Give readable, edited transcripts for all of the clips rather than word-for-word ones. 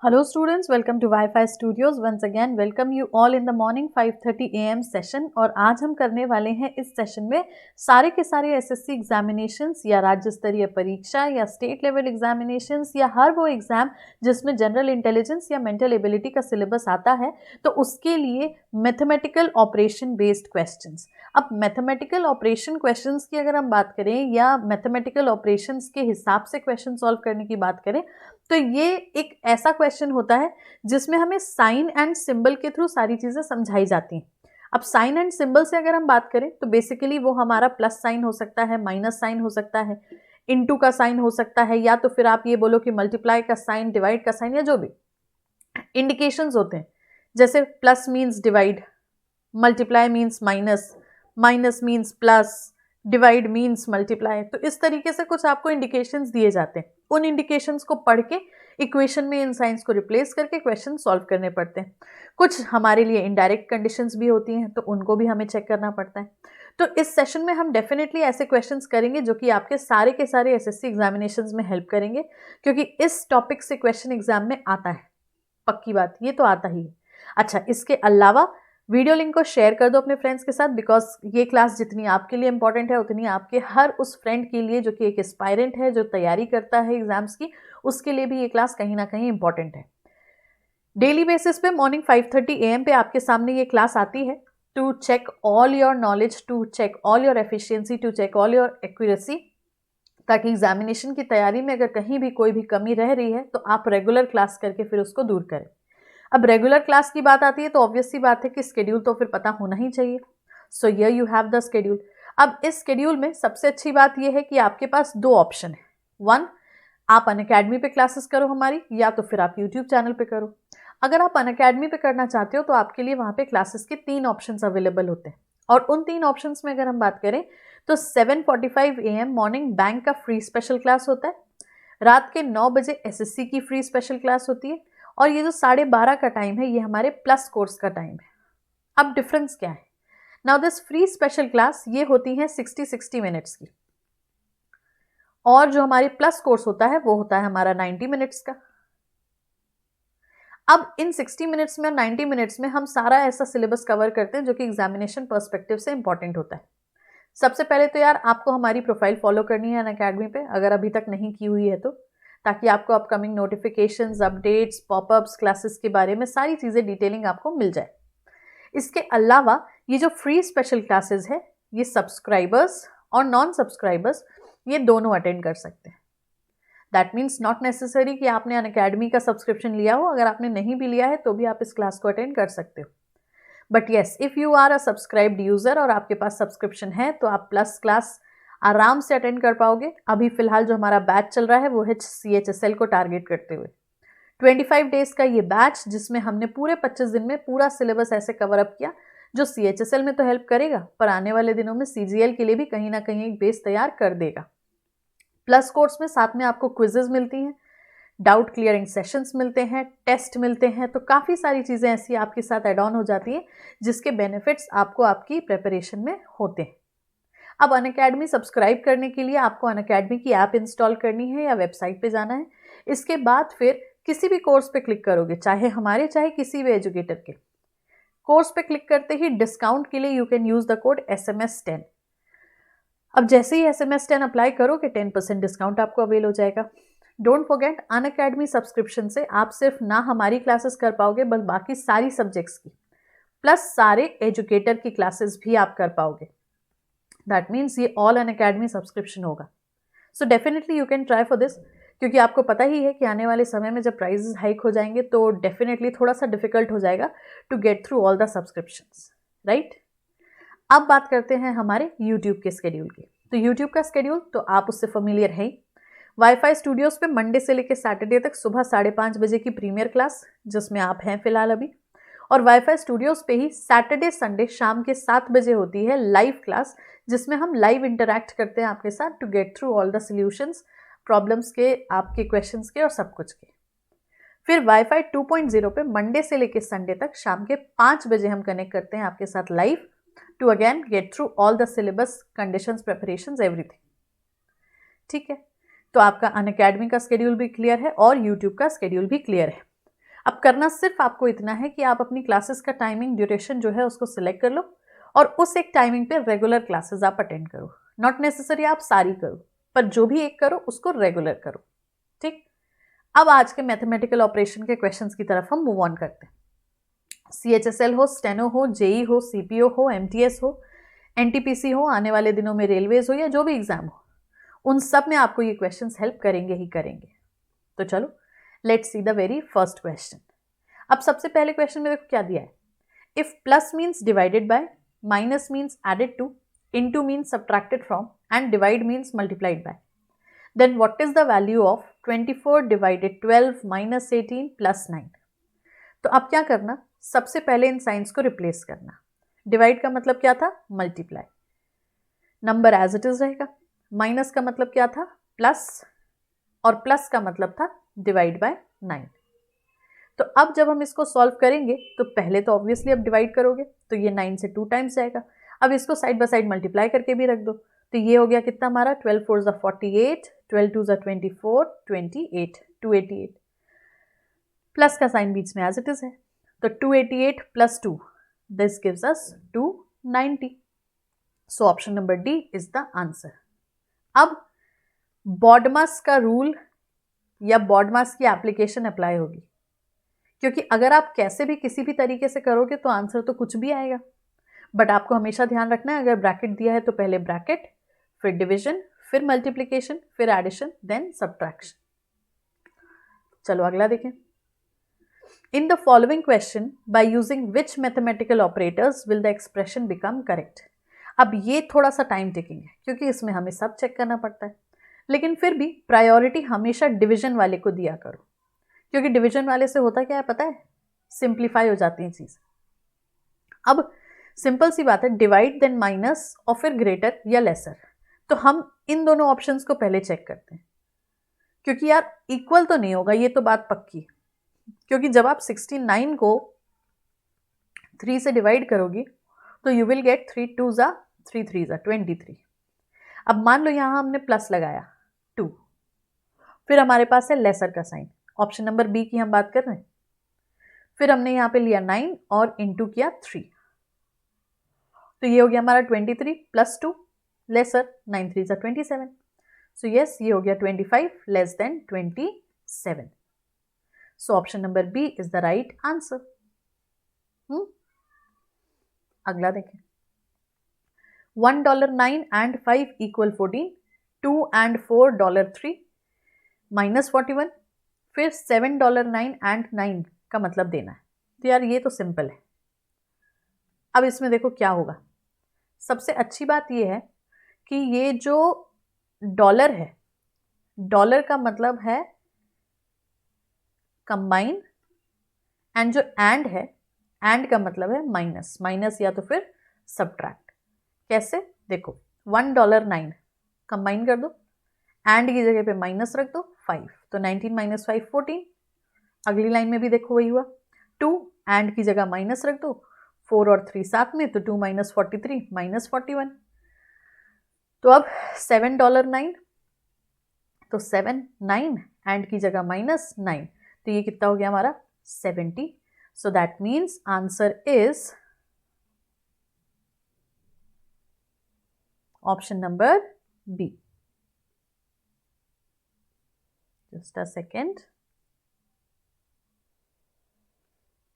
Hello students, welcome to Wi-Fi Studios. Once again, welcome you all in the morning 5:30 AM session. और आज हम करने वाले हैं इस सेशन में सारे के सारे एसएससी एग्जामिनेशंस या राज्य स्तरीय परीक्षा या स्टेट लेवल एग्जामिनेशंस या हर वो एग्जाम जिसमें जनरल इंटेलिजेंस या मेंटल एबिलिटी का सिलेबस आता है, तो उसके लिए मैथमेटिकल ऑपरेशन बेस्ड क्वेश्चंस। अब मैथमेटिकल ऑपरेशन क्वेश्चंस की अगर हम बात करें या मैथमेटिकल ऑपरेशंस के हिसाब से क्वेश्चन सॉल्व करने की बात करें, तो ये एक ऐसा क्वेश्चन होता है जिसमें हमें साइन एंड सिंबल के थ्रू सारी चीज़ें समझाई जाती हैं। अब साइन एंड सिंबल से अगर हम बात करें तो बेसिकली वो हमारा प्लस साइन हो सकता है, माइनस साइन हो सकता है, इनटू का साइन हो सकता है, या तो फिर आप ये बोलो कि मल्टीप्लाई का साइन, डिवाइड का साइन, या जो भी इंडिकेशंस होते हैं। जैसे plus means divide, multiply means minus, minus means plus, divide means multiply. तो इस तरीके से कुछ आपको इंडिकेशंस दिए जाते हैं। उन इंडिकेशंस को पढ़ के इक्वेशन में इन साइंस को रिप्लेस करके क्वेश्चन सॉल्व करने पड़ते हैं। कुछ हमारे लिए इनडायरेक्ट कंडीशंस भी होती हैं, तो उनको भी हमें चेक करना पड़ता है। तो इस सेशन में हम डेफिनेटली ऐसे क्वेश्चंस करेंगे जो कि आपके सारे के सारे एसएससी एग्जामिनेशंस में हेल्प करेंगे, क्योंकि इस टॉपिक से क्वेश्चन एग्जाम में आता है, पक्की बात, ये तो आता ही है। अच्छा, इसके अलावा वीडियो लिंक को शेयर कर दो अपने फ्रेंड्स के साथ, बिकॉज ये क्लास जितनी आपके लिए इंपॉर्टेंट है उतनी आपके हर उस फ्रेंड के लिए जो कि एक एस्पायरेंट है, जो तैयारी करता है एग्जाम्स की, उसके लिए भी ये क्लास कहीं ना कहीं इंपॉर्टेंट है। डेली बेसिस पे मॉर्निंग 5:30 AM पे आपके सामने ये क्लास आती है to check all your knowledge, to check all your efficiency, to check all your accuracy, ताकि एग्जामिनेशन की तैयारी में अगर कहीं भी कोई भी कमी रह रही है तो आप रेगुलर क्लास करके फिर उसको दूर करें। अब रेगुलर क्लास की बात आती है तो ऑब्वियस सी बात है कि स्केड्यूल तो फिर पता होना ही चाहिए। So here you have the schedule. अब इस स्केड्यूल में सबसे अच्छी बात यह है कि आपके पास दो ऑप्शन है। वन, आप अनअकैडमी पे क्लासेस करो हमारी, या तो फिर आप यूट्यूब चैनल पे करो। अगर आप अनअकैडमी पे करना चाहते हो तो आपके लिए वहाँ पे क्लासेस के 3 ऑप्शंस अवेलेबल होते हैं, और उन 3 ऑप्शंस में अगर हम बात करें तो 7:45 AM मॉर्निंग बैंक का फ्री स्पेशल क्लास होता है, रात के 9 बजे एसएससी की फ्री स्पेशल क्लास होती है, और ये जो 12:30 का टाइम है ये हमारे प्लस कोर्स का टाइम है। अब डिफरेंस क्या है? Now this free special class ये होती है 60 मिनट्स की, और जो हमारी प्लस कोर्स होता है वो होता है हमारा 90 मिनट्स का। अब इन 60 मिनट्स में और 90 मिनट्स में हम सारा ऐसा सिलेबस कवर करते हैं जो कि एग्जामिनेशन पर्सपेक्टिव से इंपॉर्टेंट होता है। सबसे पहले तो यार आपको हमारी प्रोफाइल फॉलो करनी है अनअकैडमी पे, अगर अभी तक नहीं की हुई है तो, ताकि आपको upcoming notifications, updates, popups, classes के बारे में सारी चीज़ें डिटेलिंग आपको मिल जाए। इसके अलावा ये जो फ्री स्पेशल क्लासेस है ये सब्सक्राइबर्स और नॉन सब्सक्राइबर्स ये दोनों अटेंड कर सकते हैं। दैट मीन्स नॉट नेसेसरी कि आपने अनअकैडमी का सब्सक्रिप्शन लिया हो, अगर आपने नहीं भी लिया है तो भी आप इस क्लास को अटेंड कर सकते हो। But yes, if you are a subscribed user और आपके पास सब्सक्रिप्शन है तो आप प्लस क्लास आराम से अटेंड कर पाओगे। अभी फिलहाल जो हमारा बैच चल रहा है वो है CHSL को टारगेट करते हुए 25 डेज का ये बैच, जिसमें हमने पूरे 25 दिन में पूरा सिलेबस ऐसे कवर अप किया जो CHSL में तो हेल्प करेगा, पर आने वाले दिनों में CGL के लिए भी कहीं ना कहीं एक बेस तैयार कर देगा। प्लस कोर्स में साथ में आपको क्विजेज मिलती हैं, डाउट क्लियरिंग सेशंस मिलते हैं, टेस्ट मिलते हैं, तो काफ़ी सारी चीज़ें ऐसी आपके साथ एड ऑन हो जाती हैं जिसके बेनिफिट्स आपको आपकी प्रिपरेशन में होते हैं। अब अनअकैडमी सब्सक्राइब करने के लिए आपको अनअकैडमी की ऐप इंस्टॉल करनी है या वेबसाइट पे जाना है। इसके बाद फिर किसी भी कोर्स पे क्लिक करोगे, चाहे हमारे चाहे किसी भी एजुकेटर के, कोर्स पे क्लिक करते ही डिस्काउंट के लिए you can use the code SMS10। अब जैसे ही SMS10 अप्लाई करोगे 10% डिस्काउंट आपको अवेल हो जाएगा। डोंट फॉरगेट, अनअकैडमी सब्सक्रिप्शन से आप सिर्फ ना हमारी क्लासेस कर पाओगे बल्कि बाकी सारी सब्जेक्ट्स की, प्लस सारे एजुकेटर की क्लासेस भी आप कर पाओगे। दैट मीन्स ये ऑल अनअकैडमी सब्सक्रिप्शन होगा। So definitely you can try for this, क्योंकि आपको पता ही है कि आने वाले समय में जब प्राइजेस हाइक हो जाएंगे तो डेफिनेटली थोड़ा सा डिफिकल्ट हो जाएगा to get through all the subscriptions, right. अब बात करते हैं हमारे यूट्यूब के स्केड्यूल की। तो यूट्यूब का स्केड्यूल तो आप उससे फेमिलियर हैं। वाईफाई स्टूडियोज़ पे मंडे से लेकर सैटरडे तक सुबह 5:30 बजे की प्रीमियर क्लास, जिसमें आप हैं फिलहाल अभी, और वाईफाई स्टूडियोज़ पे ही सैटरडे संडे शाम के 7 बजे होती है लाइव क्लास, जिसमें हम लाइव इंटरैक्ट करते हैं आपके साथ to get through all the solutions, problems के, आपके क्वेश्चंस के और सब कुछ के। फिर वाईफाई 2.0 पे मंडे से लेकर संडे तक शाम के 5 बजे हम कनेक्ट करते हैं आपके साथ live to again get through all the syllabus, conditions, preparations, everything. ठीक है, तो आपका अनअकैडमी का स्केड्यूल भी क्लियर है और यूट्यूब का स्केड्यूल भी क्लियर है। अब करना सिर्फ आपको इतना है कि आप अपनी क्लासेस का टाइमिंग ड्यूरेशन जो है उसको सिलेक्ट कर लो और उस एक टाइमिंग पे रेगुलर क्लासेस आप अटेंड करो। नॉट नेसेसरी आप सारी करो, पर जो भी एक करो उसको रेगुलर करो। ठीक, अब आज के मैथमेटिकल ऑपरेशन के क्वेश्चंस की तरफ हम मूव ऑन करते हैं। CHSL हो, स्टेनो हो, जेई हो, CPO हो, MTS हो, NTPC हो, आने वाले दिनों में रेलवेज हो या जो भी एग्जाम हो, उन सब में आपको ये क्वेश्चंस हेल्प करेंगे ही करेंगे। तो चलो let's see the very first question. अब सबसे पहले क्वेश्चन में देखो क्या दिया है। If plus means divided by, minus means added to, into means subtracted from and divide means multiplied by, then what is the value of 24 divided 12 minus 18 plus 9। तो अब क्या करना, सबसे पहले इन साइंस को रिप्लेस करना। डिवाइड का मतलब क्या था, multiply, number as it is रहेगा। माइनस का मतलब क्या था, प्लस, और प्लस का मतलब था डिवाइड बाय 9। तो अब जब हम इसको सॉल्व करेंगे तो पहले तो ऑब्वियसली अब डिवाइड करोगे तो ये 9 से 2 टाइम्स जाएगा। अब इसको साइड बाय साइड मल्टीप्लाई करके भी रख दो, तो ये हो गया कितना हमारा 12 4 ज़ा 48, 12 2 ज़ा 24, 28, 288। प्लस का साइन बीच में एज इट इज है, तो 288 plus 2, this gives us 290। So option number D is the answer. अब बॉडमास का रूल या बॉडमास की एप्लीकेशन अप्लाई होगी, क्योंकि अगर आप कैसे भी किसी भी तरीके से करोगे तो आंसर तो कुछ भी आएगा, बट आपको हमेशा ध्यान रखना है अगर ब्रैकेट दिया है तो पहले ब्रैकेट, फिर डिवीजन, फिर मल्टीप्लिकेशन, फिर एडिशन, देन सब्ट्रैक्शन। चलो अगला देखें। In the following question, by using which mathematical operators will the expression become correct? अब ये थोड़ा सा टाइम टेकिंग है क्योंकि इसमें हमें सब चेक करना पड़ता है, लेकिन फिर भी प्रायोरिटी हमेशा डिवीजन वाले को दिया करो, क्योंकि डिवीजन वाले से होता क्या है पता है, सिंप्लीफाई हो जाती है चीज़। अब सिंपल सी बात है, डिवाइड देन माइनस और फिर ग्रेटर या लेसर, तो हम इन दोनों ऑप्शंस को पहले चेक करते हैं, क्योंकि यार इक्वल तो नहीं होगा, ये तो बात पक्की है, क्योंकि जब आप 69 को 3 से डिवाइड करोगी तो यू विल गेट 3 2 ज़ा 3 3 ज़ा 23। अब मान लो यहाँ हमने प्लस लगाया 2, फिर हमारे पास है लेसर का साइन, ऑप्शन नंबर बी की हम बात कर रहे हैं, फिर हमने यहाँ पे लिया 9 और इनटू किया 3, तो ये हो गया हमारा 23 प्लस 2 लेसर 9 3 ज़ा 27। सो यस, ये हो गया 25 less than 27। So option number B is the right answer. अगला देखें। $1 and 5 equal 14, 2 and 4 $3 minus 41, फिर $7 and 9 का मतलब देना है। तो यार ये तो सिंपल है। अब इसमें देखो क्या होगा, सबसे अच्छी बात ये है कि ये जो डॉलर है, डॉलर का मतलब है कंबाइन, एंड जो एंड है, एंड का मतलब है माइनस, माइनस या तो फिर सब्ट्रैक्ट। कैसे देखो, $1 कंबाइन कर दो, एंड की जगह पे माइनस रख दो 5, तो 19 माइनस 5 14। अगली लाइन में भी देखो वही हुआ, 2 एंड की जगह माइनस रख दो, 4 और 3 साथ में, तो 2 माइनस 43 माइनस 41। तो अब $7 तो 7 9 एंड की जगह माइनस 9, तो ये कितना हो गया हमारा 70। So that means answer is option number B. Just a second,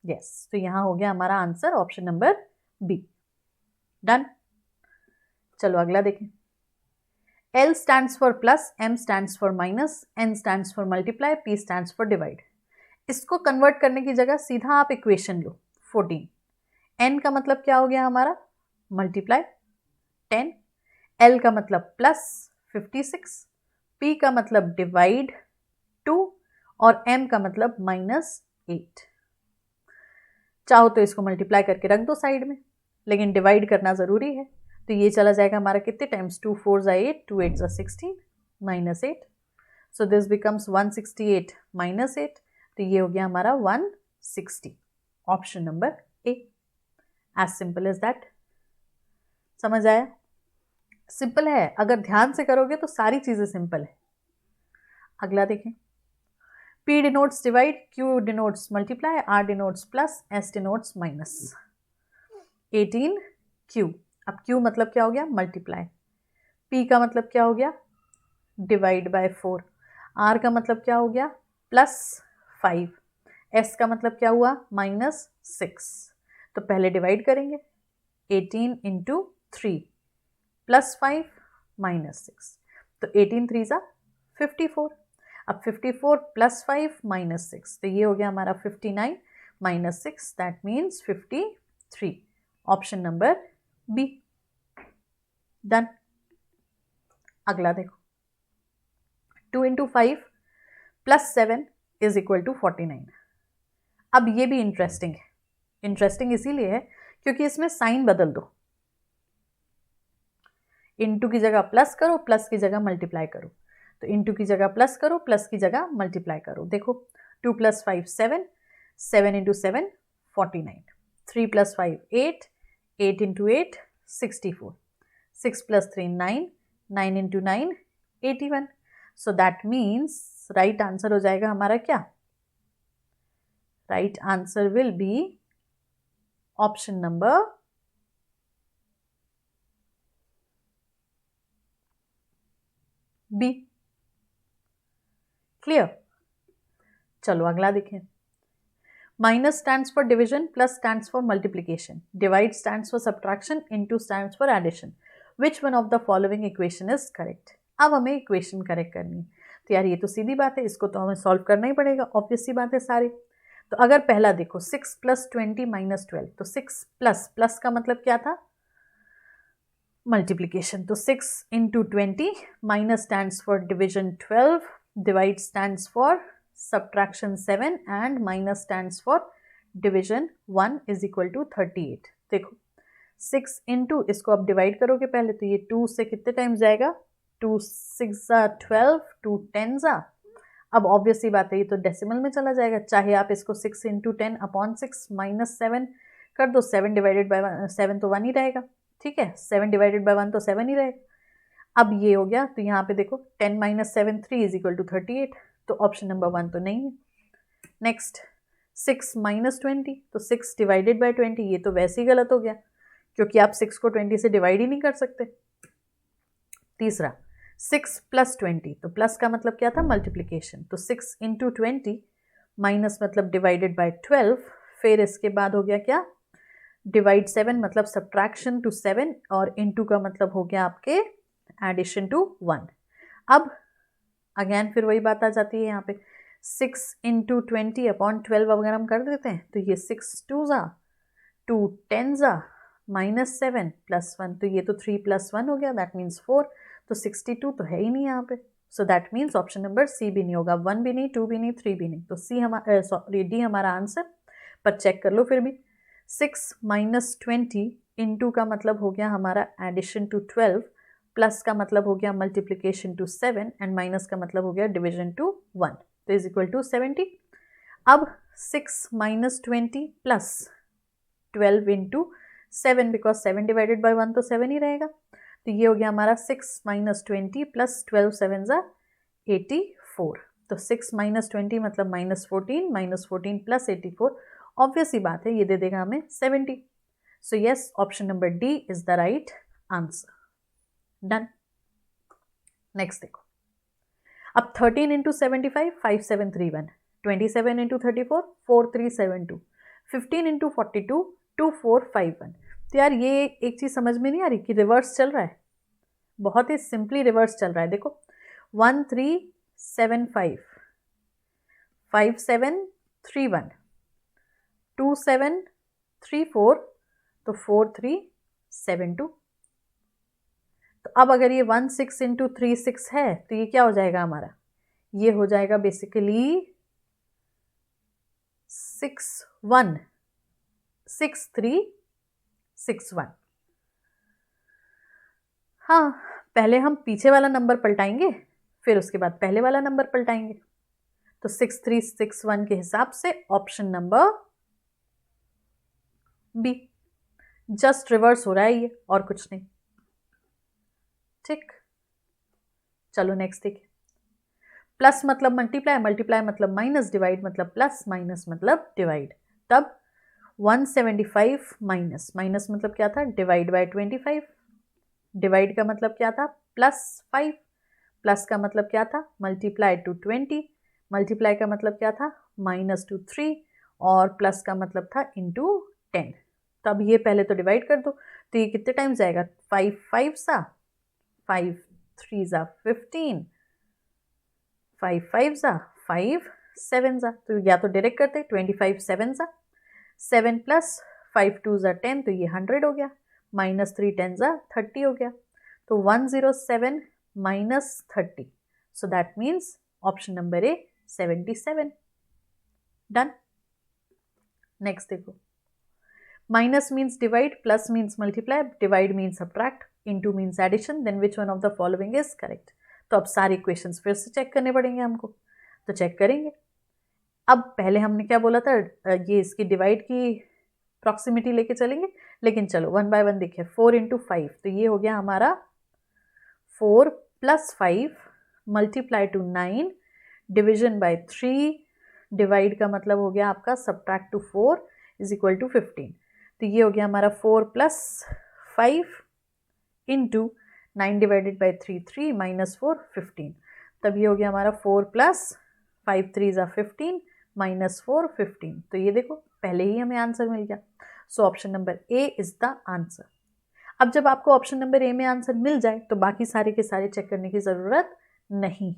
yes, तो यहां हो गया हमारा answer option number B. Done. चलो अगला देखें। L stands for plus, M stands for minus, N stands for multiply, P stands for divide। इसको convert करने की जगह सीधा आप इक्वेशन लो 14। N का मतलब क्या हो गया हमारा, मल्टीप्लाई 10, L का मतलब प्लस 56, P का मतलब डिवाइड 2 और M का मतलब माइनस 8। चाहो तो इसको मल्टीप्लाई करके रख दो साइड में, लेकिन डिवाइड करना ज़रूरी है, तो ये चला जाएगा हमारा कितने टाइम्स, 2 4 ज़ा 8, 2 8 ज़ा 16 minus 8, so this becomes 168 minus 8, तो ये हो गया हमारा 160। Option number A, as simple as that. समझ आया? सिंपल है, अगर ध्यान से करोगे तो सारी चीज़ें सिंपल है। अगला देखें। P denotes divide, Q denotes multiply, R denotes plus, S denotes minus. 18 Q. अब Q मतलब क्या हो गया? मल्टीप्लाई. P का मतलब क्या हो गया? Divide by 4. R का मतलब क्या हो गया? प्लस 5. S का मतलब क्या हुआ? माइनस 6. तो पहले डिवाइड करेंगे. 18 इंटू 3 प्लस 5 माइनस 6. तो 18 3 सा 54. अब 54 प्लस 5 माइनस 6, तो ये हो गया हमारा 59 minus 6, that means 53. Option number B. Done. अगला देखो. 2 into 5 plus 7 is equal to 49. अब ये भी इंटरेस्टिंग है. इंटरेस्टिंग इसीलिए है क्योंकि इसमें साइन बदल दो. इंटू की जगह प्लस करो, प्लस की जगह मल्टीप्लाई करो. तो इंटू की जगह प्लस करो, प्लस की जगह मल्टीप्लाई करो. देखो 2 plus 5 7, 7 into 7 49, 3 plus 5 8, 8 into 8 64, 6 plus 3 9, 9 into 9 81. So that means right answer हो जाएगा हमारा क्या? Right answer will be option number B. Clear? चलो अगला देखें. Minus stands for division, plus stands for multiplication, divide stands for subtraction, into stands for addition. Which one of the following equation is correct? अब हमें equation correct करनी है. तो यार ये तो सीधी बात है, इसको तो हमें सॉल्व करना ही पड़ेगा. ऑब्वियस सी बात है सारी. तो अगर पहला देखो 6 प्लस 20 माइनस 12, तो 6 प्लस, प्लस का मतलब क्या था? मल्टीप्लीकेशन. तो 6 into 20, minus stands for division 12, divide stands for subtraction 7 and minus stands for division 1 is equal to 38. देखो 6 into, इसको आप डिवाइड करोगे पहले, तो ये 2 से कितने टाइम्स जाएगा? 2 6 12, 2 10. अब ऑब्वियस ही बात है, ये तो डेसिमल में चला जाएगा. चाहे आप इसको 6 इंटू 10 अपॉन 6 माइनस 7 कर दो. 7 डिवाइडेड बाय 7 तो 1 ही रहेगा. ठीक है, 7 डिवाइडेड बाय 1 तो 7 ही रहेगा. अब ये हो गया. तो यहाँ पे देखो 10 माइनस 7 3 इज इक्वल टू 38. तो ऑप्शन नंबर 1 तो नहीं है. नेक्स्ट 6 माइनस 20, तो 6 डिवाइडेड बाय 20, ये तो वैसे ही गलत हो गया क्योंकि आप 6 को 20 से डिवाइड ही नहीं कर सकते. तीसरा 6 प्लस 20, तो प्लस का मतलब क्या था? मल्टीप्लीकेशन. तो 6 इंटू 20 माइनस मतलब डिवाइडेड बाय 12. फिर इसके बाद हो गया क्या? डिवाइड 7 मतलब सब्ट्रैक्शन टू 7, और इंटू का मतलब हो गया आपके एडिशन टू 1. अब अगेन फिर वही बात आ जाती है यहाँ पे. 6 इंटू 20 अपॉन 12 अगर हम कर देते हैं तो ये 6 2 ज़ा 2 10 ज़ा माइनस 7 प्लस 1, तो ये तो 3 प्लस 1 हो गया, दैट मीन्स 4. तो 62 तो है ही नहीं यहाँ पे. So that means option number C भी नहीं होगा. 1 भी नहीं, 2 भी नहीं, 3 भी नहीं. तो सी हमारा सॉरी डी हमारा आंसर. पर चेक कर लो फिर भी. 6 माइनस 20 इंटू का मतलब हो गया हमारा एडिशन टू 12, प्लस का मतलब हो गया मल्टीप्लीकेशन टू 7, एंड माइनस का मतलब हो गया डिविजन टू 1. तो इज इक्वल टू 70. अब 6 minus 20 plus 12 into 7, because 7 divided by 1 तो 7 ही रहेगा. तो ये हो गया हमारा 6 माइनस 20 प्लस 12 7 ज़ा 84. तो 6 माइनस 20 मतलब माइनस 14, माइनस 14 प्लस 84. ऑब्वियस ही बात है, ये दे देगा हमें 70. So yes, option number D is the right answer. Done. Next देखो. अब 13 इंटू 75 5731, 27 इंटू 34 4372, 15 इंटू 42 2451. तो यार ये एक चीज़ समझ में नहीं आ रही कि रिवर्स चल रहा है. बहुत ही सिंपली रिवर्स चल रहा है. देखो 1375 5731 2734, तो 4372. तो अब अगर ये 16 इंटू 36 है तो ये क्या हो जाएगा हमारा? ये हो जाएगा बेसिकली 6361. हाँ, पहले हम पीछे वाला नंबर पलटाएंगे, फिर उसके बाद पहले वाला नंबर पलटाएंगे. तो 6361 के हिसाब से option number B. Just reverse हो रहा है ये, और कुछ नहीं. ठीक, चलो नेक्स्ट देखिए. प्लस मतलब मल्टीप्लाई, मल्टीप्लाई मतलब माइनस, डिवाइड मतलब प्लस, माइनस मतलब डिवाइड। तब 175 माइनस, माइनस मतलब क्या था, डिवाइड बाय 25, डिवाइड का मतलब क्या था, +5, प्लस का मतलब क्या था, मल्टीप्लाई टू 20, मल्टीप्लाई का मतलब क्या था, -3, और प्लस का मतलब था इंटू 10। तो अब ये पहले तो डिवाइड कर दो, तो ये कितने टाइम्स जाएगा, 5 5 सा, 5 3 सा 15, 5 5 सा 5 7 सा, तो या तो डायरेक्ट करते 25 7 सा, 7 + 5 2 सा 10, तो ये 100 हो गया, -3 10 सा 30 हो गया, तो 107 minus 30, so that means option number A 77। Done. Next देखो, minus means divide, plus means multiply, divide means subtract, into means addition, then which one of the following is correct. तो अब सारे इक्वेशंस फिर से चेक करने पड़ेंगे हमको, तो चेक करेंगे। अब पहले हमने क्या बोला था, ये इसकी डिवाइड की प्रॉक्सिमिटी लेके चलेंगे, लेकिन चलो वन बाय वन देखिए। 4 × 5, तो ये हो गया हमारा 4 + 5 multiply to 9 division by 3, divide का मतलब हो गया आपका subtract to 4 is equal to 15। तो ये हो गया हमारा 4 + 5 इंटू 9 डिवाइडेड बाई 3 3 -4 15। तब ये हो गया हमारा 4 + 5 3 = 15 -4 15। तो ये देखो पहले ही हमें आंसर मिल गया। So option number A is the answer. अब जब आपको ऑप्शन नंबर ए में आंसर मिल जाए तो बाकी सारे के सारे चेक करने की ज़रूरत नहीं है।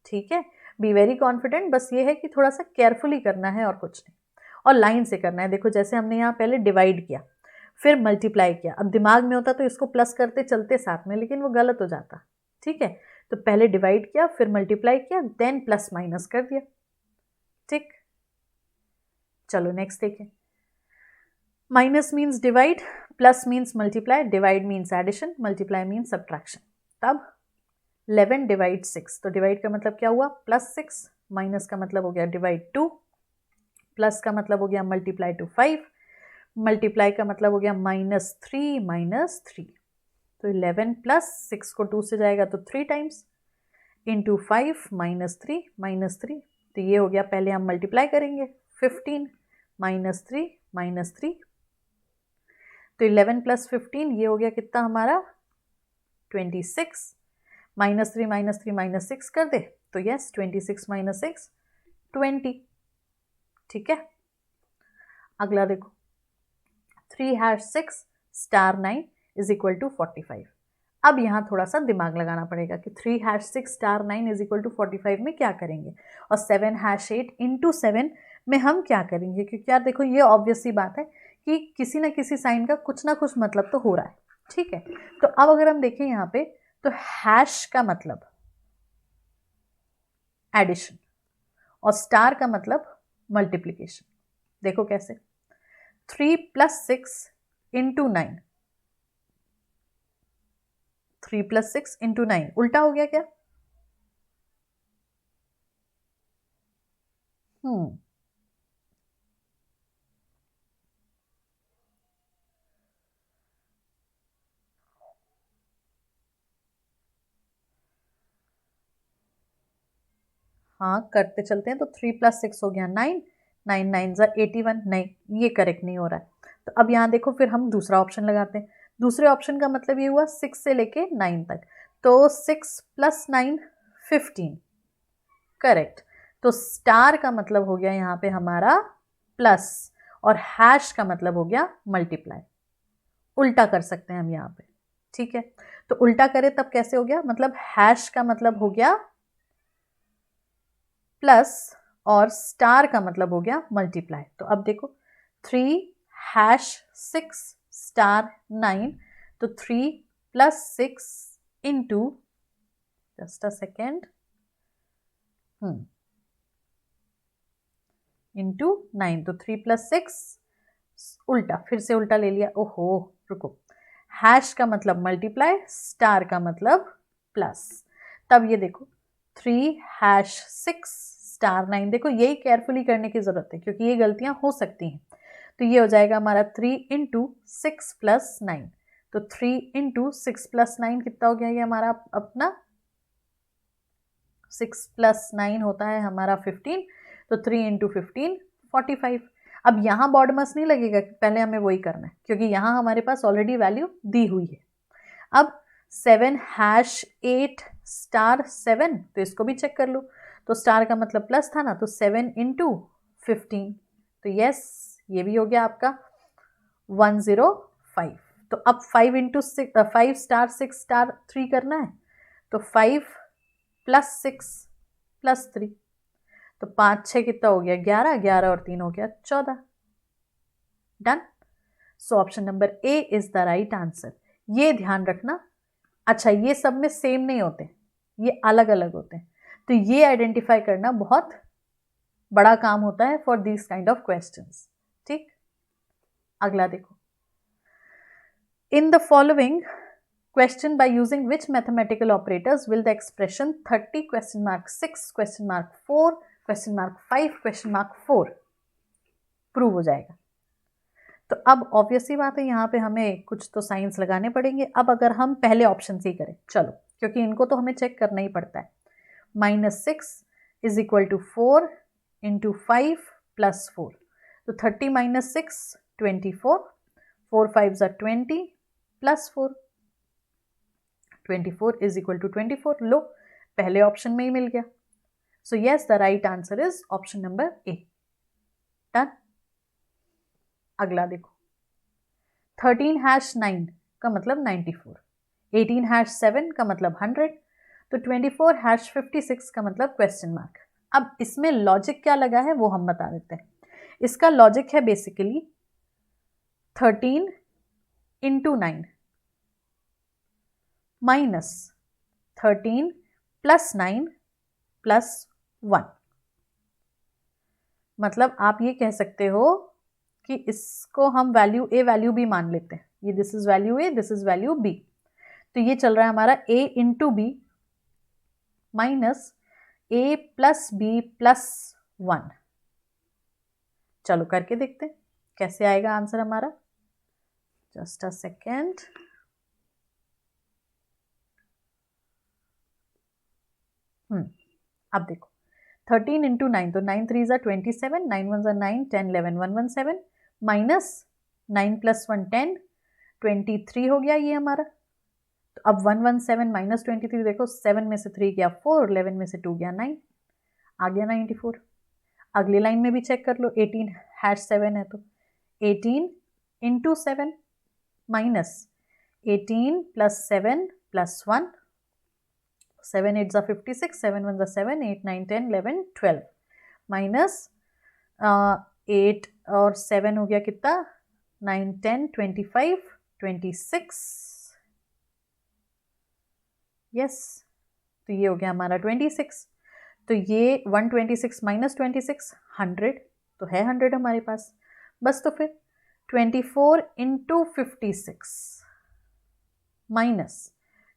ठीक है, बी वेरी कॉन्फिडेंट। बस ये है कि थोड़ा सा केयरफुली करना है और कुछ नहीं, और लाइन से करना है। देखो जैसे हमने यहाँ पहले डिवाइड किया, फिर मल्टीप्लाई किया। अब दिमाग में होता तो इसको प्लस करते चलते साथ में, लेकिन वो गलत हो जाता। ठीक है, तो पहले डिवाइड किया, फिर मल्टीप्लाई किया, देन प्लस माइनस कर दिया। ठीक, चलो नेक्स्ट देखें। Minus means divide, plus means multiply, divide means addition, multiply means subtraction. तब 11 डिवाइड 6, तो डिवाइड का मतलब क्या हुआ, +6, माइनस का मतलब हो गया डिवाइड 2, प्लस का मतलब हो गया मल्टीप्लाई टू 5, मल्टीप्लाई का मतलब हो गया -3 तो 11 + 6 को 2 से जाएगा तो 3 टाइम्स, इंटू 5 -3 तो ये हो गया। पहले हम मल्टीप्लाई करेंगे, 15 -3 तो 11 + 15 ये हो गया कितना हमारा 26, -3 -6 कर दे तो यस 26 - 6 20। ठीक है, अगला देखो 3#6 * 9 इज इक्वल टू 45। अब यहाँ थोड़ा सा दिमाग लगाना पड़ेगा कि 3#6 * 9 इज इक्वल टू 45 में क्या करेंगे, और 7#8 × 7 में हम क्या करेंगे। क्योंकि यार देखो ये ऑब्वियस सी बात है कि किसी ना किसी साइन का कुछ ना कुछ मतलब तो हो रहा है। ठीक है, तो अब अगर हम देखें यहाँ पे तो हैश का मतलब एडिशन और स्टार का मतलब मल्टीप्लिकेशन। देखो कैसे, 3 + 6 × 9, 3 + 6 × 9 उल्टा हो गया क्या? हाँ करते चलते हैं। तो 3 + 6 हो गया 9, 9 9 ज़ा 81। नहीं, ये करेक्ट नहीं हो रहा है। तो अब यहाँ देखो फिर हम दूसरा ऑप्शन लगाते हैं। दूसरे ऑप्शन का मतलब ये हुआ 6 से लेके 9 तक, तो 6 + 9 15 करेक्ट। तो स्टार का मतलब हो गया यहाँ पे हमारा प्लस, और हैश का मतलब हो गया मल्टीप्लाई। उल्टा कर सकते हैं हम यहाँ पे। ठीक है, तो उल्टा करें तब कैसे हो गया, मतलब हैश का मतलब हो गया प्लस और स्टार का मतलब हो गया मल्टीप्लाई। तो अब देखो 3#6 * 9, तो 3 + 6 into, just a second, into 9, तो 3 + 6 उल्टा, फिर से उल्टा ले लिया। ओहो रुको, हैश का मतलब मल्टीप्लाई, स्टार का मतलब प्लस। तब ये देखो 3#6 * 9, देखो यही केयरफुली करने की जरूरत है क्योंकि ये गलतियां हो सकती हैं। तो ये हो जाएगा हमारा 3 × 6 + 9, तो 3 × 6 + 9 कितना हो गया ये हमारा अपना 6 + 9 होता है हमारा 15, तो 3 × 15 45। अब यहाँ बॉडमस नहीं लगेगा, पहले हमें वही करना है क्योंकि यहाँ हमारे पास ऑलरेडी वैल्यू दी हुई है। अब 7 #8 *7, तो इसको भी चेक कर लो, तो स्टार का मतलब प्लस था ना, तो 7 × 15, तो यस ये भी हो गया आपका 105। तो अब 5 * 5 *6 *3 करना है, तो 5 + 6 + 3, तो 5 6 कितना हो गया 11, 11 और 3 हो गया 14। Done. So option number A is the right answer. ये ध्यान रखना। अच्छा, ये सब में सेम नहीं होते, ये अलग अलग होते हैं, तो ये आइडेंटिफाई करना बहुत बड़ा काम होता है for this kind of questions. ठीक, अगला देखो। In the following question by using which mathematical operators will the expression 30 (6 (4 5 (4) prove हो जाएगा। तो अब ऑब्वियसली बात है, यहाँ पे हमें कुछ तो साइंस लगाने पड़ेंगे। अब अगर हम पहले ऑप्शन से ही करें, चलो, क्योंकि इनको तो हमें चेक करना ही पड़ता है। -6 = 4 × 5 + 4, तो 30 - 6 24, 4 5 = 20 + 4, 24 = 24। लो, पहले ऑप्शन में ही मिल गया। So yes, the right answer is option number A. Done. अगला देखो। 13 #9 का मतलब 94, 18 #7 का मतलब 100, तो 24 #56 का मतलब क्वेश्चन मार्क। अब इसमें लॉजिक क्या लगा है वो हम बता देते हैं। इसका लॉजिक है बेसिकली 13 × 9 माइनस 13 + 9 + 1। मतलब आप ये कह सकते हो कि इसको हम वैल्यू ए वैल्यू बी मान लेते हैं। ये this is value A, this is value B, तो ये चल रहा है हमारा a × b minus a + b + 1। चलो करके देखते हैं कैसे आएगा आंसर हमारा। Just a second. अब देखो 13 × 9, तो 9 3 = 27, 9 1 = 9, 10 11 117, माइनस 9 + 1 10, 23 हो गया ये हमारा। तो अब 117 - 23, देखो 7 में से 3 गया 4, 11 में से 2 गया 9, आ गया 94। अगली लाइन में भी चेक कर लो, 18 #7 है, तो 18 × 7 माइनस 18 + 7 + 1, 7 8 = 56, 7 1 = 7, 8 9 10 11 12, माइनस 8 और 7 हो गया कितना 9 10 25 26। यस, तो ये हो गया हमारा 26। तो ये 126 - 26 100, तो है 100 हमारे पास। बस तो फिर 24 × 56 माइनस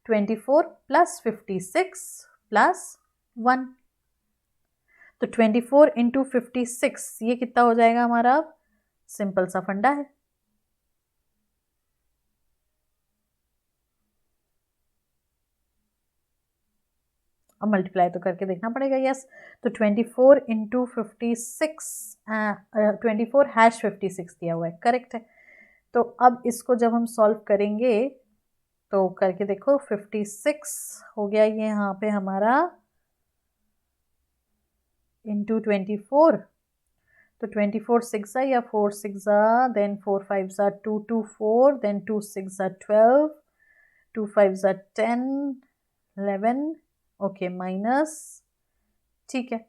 24 + 56 + 1, तो 24 × 56 ये कितना हो जाएगा हमारा। अब सिंपल सा फंडा है, अब मल्टीप्लाई तो करके देखना पड़ेगा। यस, तो 24 × 56 24 #56 दिया हुआ है, करेक्ट है। तो अब इसको जब हम सॉल्व करेंगे तो करके देखो, 56 हो गया ये यहाँ पे हमारा इंटू 24, तो 24 6 या 4 6 देन 4 5 2 2 4 देन 2 6 12 2 5 10 11, ओके माइनस, ठीक है।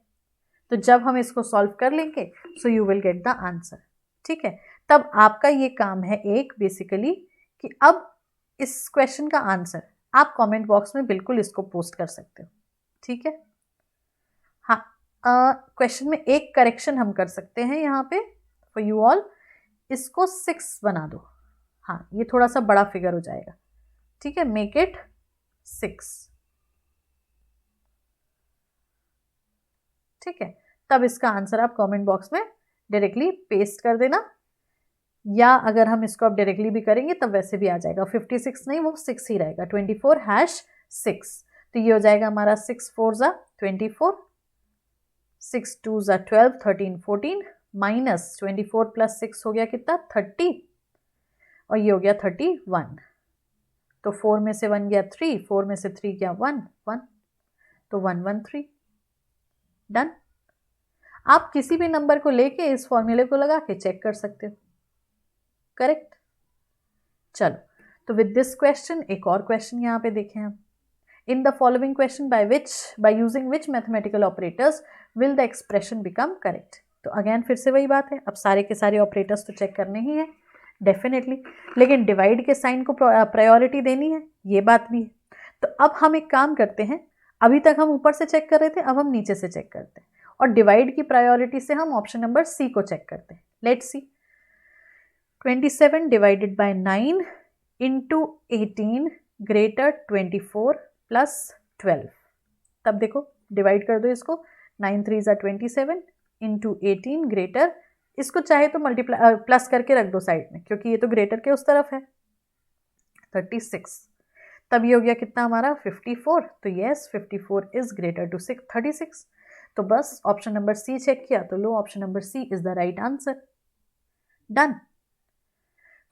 तो जब हम इसको सॉल्व कर लेंगे so you will get the answer, ठीक है। तब आपका ये काम है एक बेसिकली कि अब इस क्वेश्चन का आंसर आप कमेंट बॉक्स में बिल्कुल इसको पोस्ट कर सकते हो, ठीक है। हाँ, क्वेश्चन में एक करेक्शन हम कर सकते हैं यहाँ पे फॉर यू ऑल, इसको 6 बना दो। हाँ, ये थोड़ा सा बड़ा फिगर हो जाएगा, ठीक है, मेक इट 6, ठीक है। तब इसका आंसर आप कमेंट बॉक्स में डायरेक्टली पेस्ट कर देना, या अगर हम इसको अब डायरेक्टली भी करेंगे तब वैसे भी आ जाएगा। 56 नहीं, वो 6 ही रहेगा, 24 #6। तो ये हो जाएगा हमारा 6 4 ज़ा 24, 6 2 ज़ा 12, 13 14 माइनस 24 प्लस 6 हो गया कितना 30 और ये हो गया 31। तो 4 में से 1 गया 3, 4 में से 3 गया 1 1, तो 113। डन। आप किसी भी नंबर को लेके इस फॉर्मूले को लगा के चेक कर सकते हो। करेक्ट। चलो, तो विद दिस क्वेश्चन एक और क्वेश्चन यहाँ पे देखें हम। In the following question by using which mathematical operators will the expression become correct. तो अगेन फिर से वही बात है, अब सारे के सारे ऑपरेटर्स तो चेक करने ही है डेफिनेटली, लेकिन डिवाइड के साइन को प्रायोरिटी देनी है, ये बात भी है। तो अब हम एक काम करते हैं, अभी तक हम ऊपर से चेक कर रहे थे, अब हम नीचे से चेक करते हैं और डिवाइड की प्रायोरिटी से हम ऑप्शन नंबर सी को चेक करते हैं। Let's see, 27 divided by 9 into 18 greater 24 plus 12। तब देखो डिवाइड कर दो इसको, 9 3 ज़ा 27 इंटू 18 ग्रेटर, इसको चाहे तो मल्टीप्लाई प्लस करके रख दो साइड में, क्योंकि ये तो ग्रेटर के उस तरफ है, 36। तब ये हो गया कितना हमारा 54। तो यस 54 इज ग्रेटर टू 36। तो बस ऑप्शन नंबर सी चेक किया, तो लो option number C is the right answer. Done.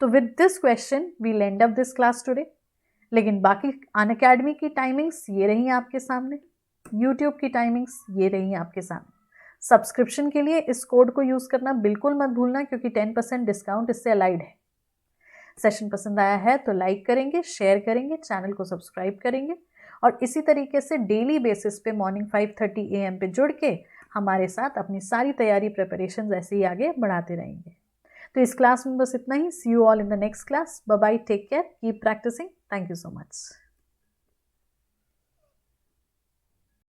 तो with this question we'll end up this class today. लेकिन बाकी अनअकैडमी की टाइमिंग्स ये रही आपके सामने, यूट्यूब की टाइमिंग्स ये रही आपके सामने। सब्सक्रिप्शन के लिए इस कोड को यूज़ करना बिल्कुल मत भूलना, क्योंकि 10% डिस्काउंट इससे अलाइड है। सेशन पसंद आया है तो लाइक करेंगे, शेयर करेंगे, चैनल को सब्सक्राइब करेंगे और इसी तरीके से डेली बेसिस पे मॉर्निंग 5:30 AM पे जुड़ के हमारे साथ अपनी सारी तैयारी प्रिपरेशन ऐसे ही आगे बढ़ाते रहेंगे। तो इस क्लास में बस इतना ही। See you all in the next class. Bye bye, take care, keep practising. Thank you so much.